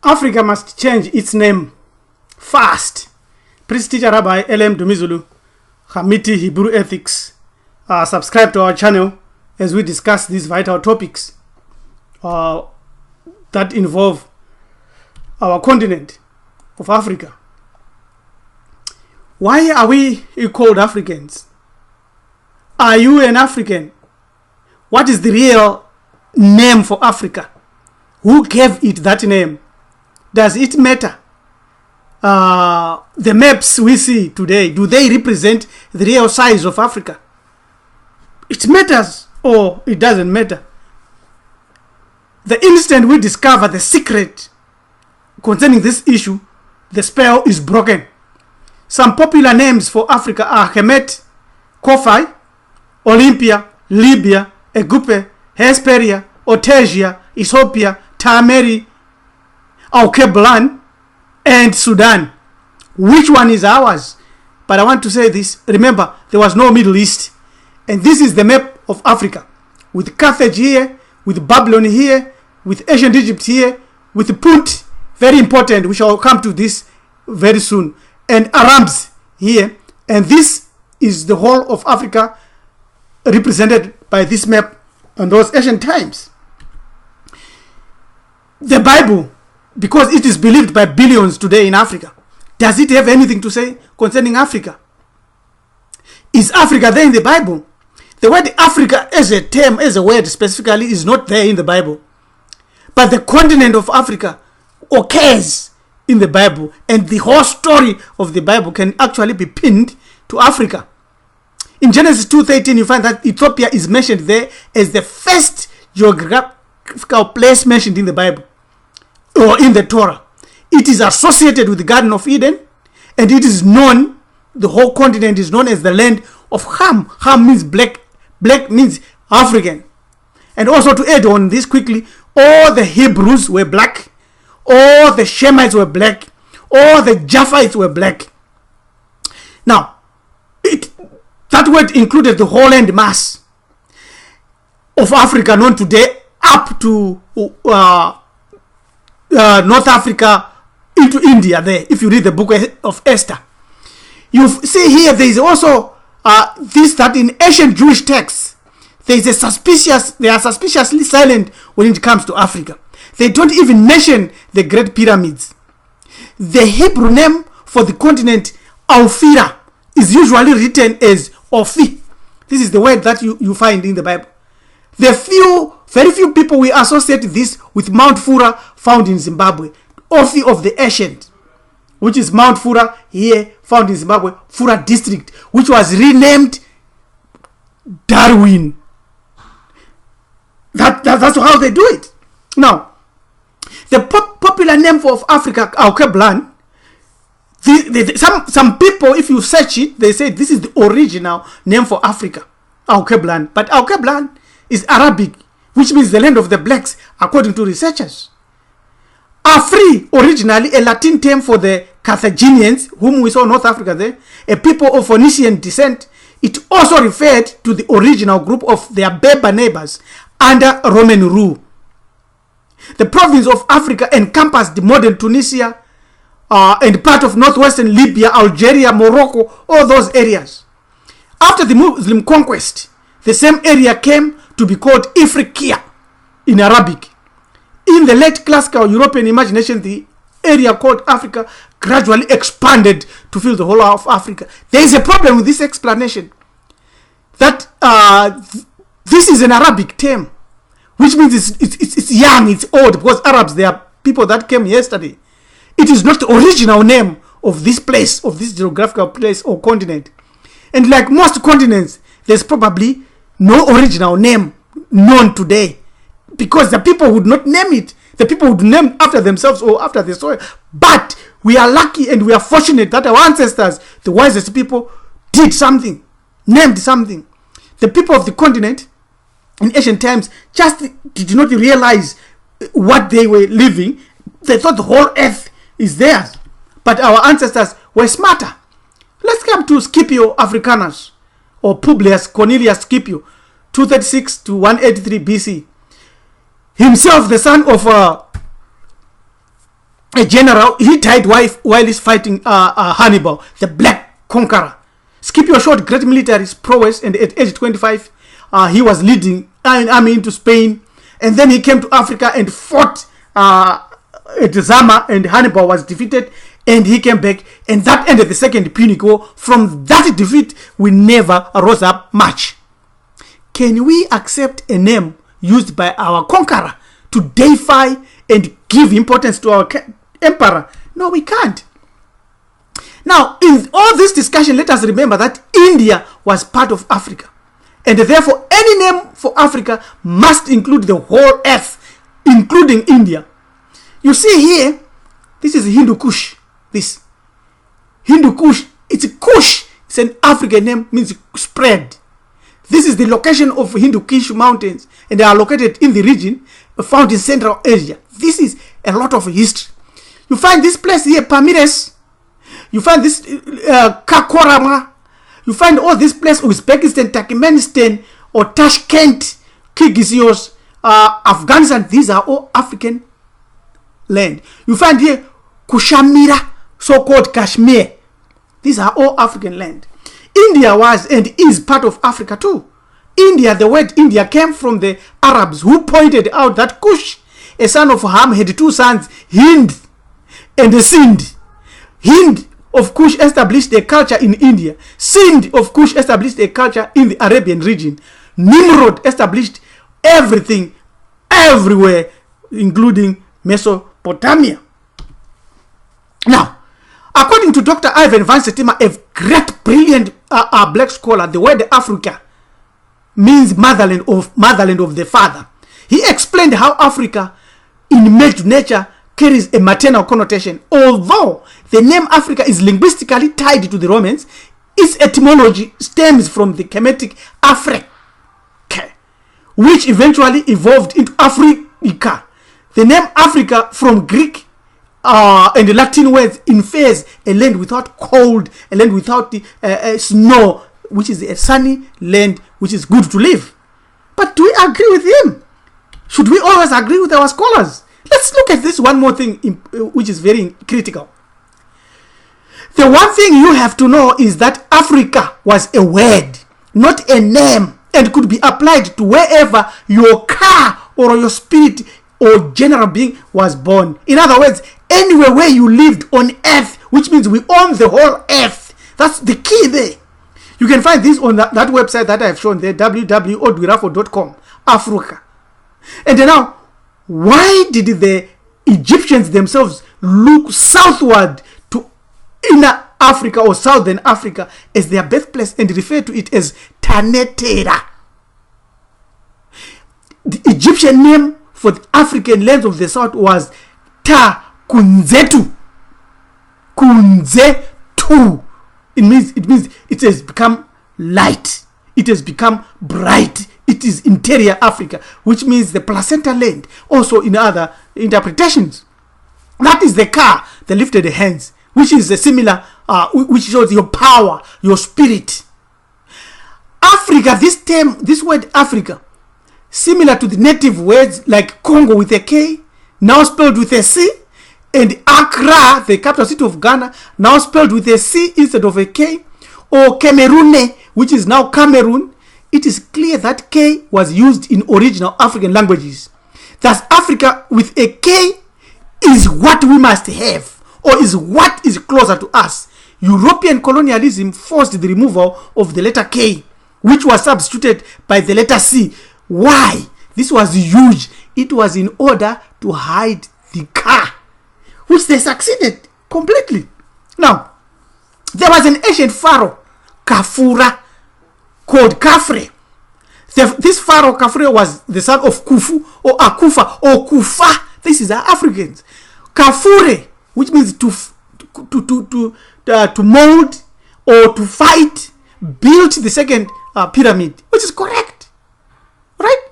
Africa must change its name fast. Priest Teacher Rabbi L.M. Dumizulu, Hamiti Hebrew Ethics. Subscribe to our channel as we discuss these vital topics that involve our continent of Africa. Why are we called Africans? Are you an African? What is the real name for Africa? Who gave it that name? Does it matter? The maps we see today, do they represent the real size of Africa? It matters or it doesn't matter. The instant we discover the secret concerning this issue, the spell is broken. Some popular names for Africa are Kemet, Kofi, Olympia, Libya, Egupe, Hesperia, Otasia, Ethiopia, Tameri, Aukeblan, and Sudan. Which one is ours? But I want to say this. Remember, there was no Middle East. And this is the map of Africa. With Carthage here, with Babylon here, with ancient Egypt here, with Punt, very important. We shall come to this very soon. And Arabs here. And this is the whole of Africa represented by this map on those ancient times. The Bible, because it is believed by billions today in Africa, does it have anything to say concerning Africa? Is Africa there in the Bible? The word Africa as a term, as a word specifically, is not there in the Bible. But the continent of Africa occurs in the Bible, and the whole story of the Bible can actually be pinned to Africa. In Genesis 2:13, you find that Ethiopia is mentioned there as the first geographical place mentioned in the Bible or in the Torah. It is associated with the Garden of Eden, and it is known, the whole continent is known as the land of Ham. Ham means black, black means African. And also to add on this quickly, all the Hebrews were black, all the Shemites were black, all the Japhites were black. Now, that word included the whole land mass of Africa known today up to North Africa into India there. If you read the book of Esther, you see here there is also this, that in ancient Jewish texts they are suspiciously silent when it comes to Africa. They don't even mention the Great Pyramids. The Hebrew name for the continent, Ophira, is usually written as Ophi. This is the word that you find in the Bible. Very few people will associate this with Mount Fura found in Zimbabwe. Ophi of the ancient, which is Mount Fura here found in Zimbabwe, Fura district, which was renamed Darwin. That's how they do it. Now, the popular name for Africa, Aukeblan, some people, if you search it, they say this is the original name for Africa, Aukeblan. But Aukeblan is Arabic, which means the land of the blacks, according to researchers. Afri, originally a Latin term for the Carthaginians, whom we saw in North Africa there, a people of Phoenician descent. It also referred to the original group of their Berber neighbors under Roman rule. The province of Africa encompassed the modern Tunisia and part of northwestern Libya, Algeria, Morocco, all those areas. After the Muslim conquest, the same area came to be called Ifriqiya in Arabic. In the late classical European imagination, the area called Africa gradually expanded to fill the whole of Africa. There is a problem with this explanation, that this is an Arabic term, which means it's young, it's old, because Arabs, they are people that came yesterday. It is not the original name of this place, of this geographical place or continent. And like most continents, there's probably no original name known today, because the people would not name it. The people would name after themselves or after the soil. But we are lucky and we are fortunate that our ancestors, the wisest people, did something, named something. The people of the continent in ancient times just did not realize what they were living. They thought the whole earth is theirs. But our ancestors were smarter. Let's come to Scipio Africanus, or Publius Cornelius Scipio, 236 to 183 BC. Himself the son of a general, he died while he's fighting Hannibal, the Black Conqueror. Scipio showed great military prowess, and at age 25, he was leading an army into Spain. And then he came to Africa and fought at Zama, and Hannibal was defeated, and he came back, and that ended the Second Punic War. From that defeat, we never rose up much. Can we accept a name used by our conqueror to deify and give importance to our emperor? No, we can't. Now, in all this discussion, let us remember that India was part of Africa. And therefore, any name for Africa must include the whole earth, including India. You see here, this is Hindu Kush. This Hindu Kush, it's a Kush. It's an African name, means spread. This is the location of Hindu Kush mountains, and they are located in the region found in Central Asia. This is a lot of history. You find this place here, Pamires. You find this Kakorama. You find all this place, Uzbekistan, Turkmenistan, or Tashkent, Kyrgyzstan, Afghanistan. These are all African land. You find here Kushamira, so-called Kashmir. These are all African land. India was and is part of Africa too. India, the word India came from the Arabs who pointed out that Kush, a son of Ham, had two sons, Hind and Sind. Hind of Kush established a culture in India. Sind of Kush established a culture in the Arabian region. Nimrod established everything everywhere, including Mesopotamia. Now, according to Dr. Ivan Van Sertima, a great, brilliant black scholar, the word Africa means motherland of the father. He explained how Africa, in nature, carries a maternal connotation. Although the name Africa is linguistically tied to the Romans, its etymology stems from the Kemetic Africa, which eventually evolved into Africa. The name Africa from Greek and the Latin words infers a land without cold, a land without snow, which is a sunny land which is good to live. But do we agree with him? Should we always agree with our scholars? Let's look at this one more thing which is very critical. The one thing you have to know is that Africa was a word, not a name, and could be applied to wherever your car or your spirit or general being was born. In other words, anywhere where you lived on earth, which means we own the whole earth. That's the key there. You can find this on that website that I've shown there, www.odwirafo.com, Africa. And then now, why did the Egyptians themselves look southward to inner Africa or southern Africa as their birthplace and refer to it as Tanetera? The Egyptian name for the African lands of the south was Ta Kunzetu. Kunzetu. It means it has become light. It has become bright. It is interior Africa, which means the placenta land. Also in other interpretations, that is the car, the lifted hands, which is a similar, which shows your power, your spirit. Africa, this term, this word Africa, similar to the native words like Congo with a K, now spelled with a C, and Accra, the capital city of Ghana, now spelled with a C instead of a K, or Cameroon, which is now Cameroon. It is clear that K was used in original African languages. Thus, Africa with a K is what we must have, or is what is closer to us. European colonialism forced the removal of the letter K, which was substituted by the letter C. Why? This was huge. It was in order to hide the car, which they succeeded completely. Now, there was an ancient pharaoh, Kafura, called Kafre. This pharaoh Kafre was the son of Kufu or Akufa or Kufa. This is Africans. Kafure, which means to mold or to fight, built the second pyramid, which is correct, right?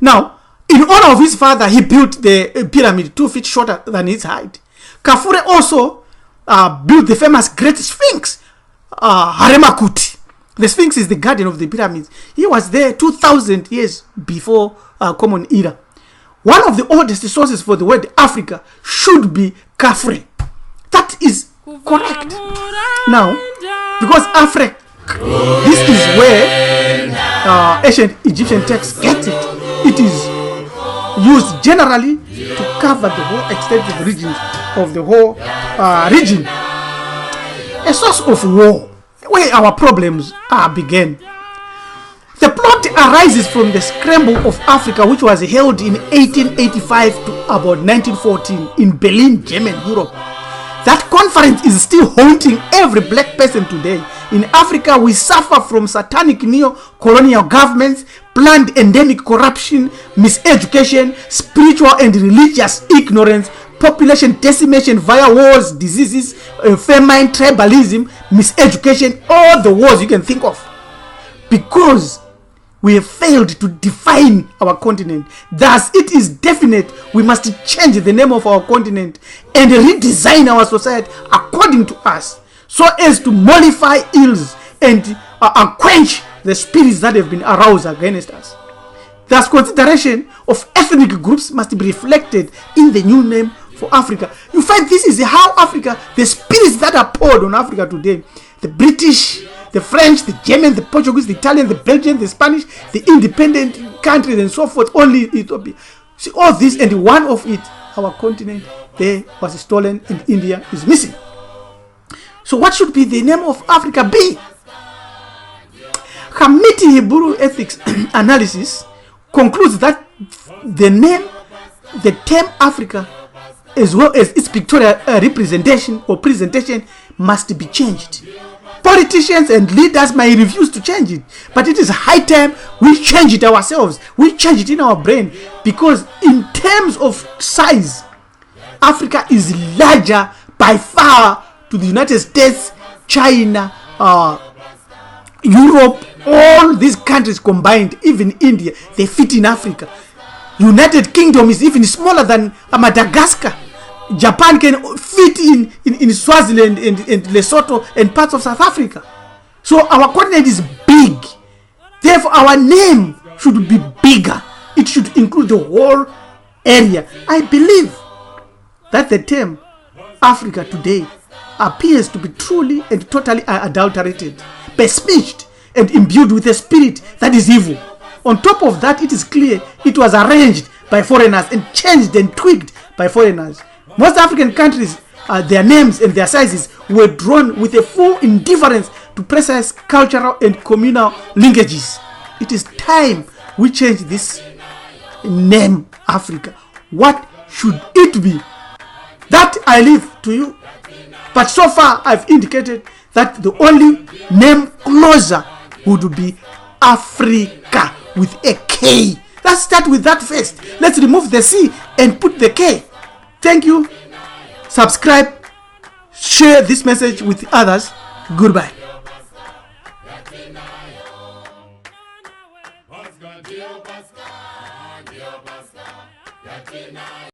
Now, in honor of his father, he built the pyramid 2 feet shorter than his height. Kafure also built the famous Great Sphinx, Haremakuti. The Sphinx is the guardian of the pyramids. He was there 2,000 years before Common Era. One of the oldest sources for the word Africa should be Khafre. That is correct. Now, because Africa, this is where ancient Egyptian texts get it. It is used generally to cover the whole extensive regions of the whole region. A source of war, where our problems began. The plot arises from the scramble of Africa, which was held in 1885 to about 1914 in Berlin, Germany, Europe. That conference is still haunting every black person today. In Africa, we suffer from satanic neo-colonial governments, planned endemic corruption, miseducation, spiritual and religious ignorance, population decimation via wars, diseases, famine, tribalism, miseducation, all the wars you can think of. Because we have failed to define our continent. Thus, it is definite we must change the name of our continent and redesign our society according to us, so as to mollify ills and quench the spirits that have been aroused against us. Thus, consideration of ethnic groups must be reflected in the new name for Africa. You find this is how Africa, the spirits that are poured on Africa today, the British, the French, the German, the Portuguese, the Italian, the Belgian, the Spanish, the independent countries and so forth, only Ethiopia. See all this, and one of it, our continent, there was stolen and India is missing. So what should be the name of Africa be? Hamiti Hebrew ethics analysis concludes that the term Africa, as well as its pictorial representation or presentation, must be changed. Politicians and leaders may refuse to change it, but it is high time we change it ourselves. We change it in our brain, because in terms of size, Africa is larger by far to the United States, China, Europe, all these countries combined, even India, they fit in Africa. United Kingdom is even smaller than Madagascar. Japan can fit in Swaziland and Lesotho and parts of South Africa. So our continent is big. Therefore, our name should be bigger. It should include the whole area. I believe that the term Africa today appears to be truly and totally adulterated, besmirched, and imbued with a spirit that is evil. On top of that, it is clear it was arranged by foreigners and changed and tweaked by foreigners. Most African countries, their names and their sizes were drawn with a full indifference to precise cultural and communal linkages. It is time we change this name Africa. What should it be? That I leave to you. But so far I've indicated that the only name closer would be Africa with a K. Let's start with that first. Let's remove the C and put the K. Thank you. Subscribe. Share this message with others. Goodbye.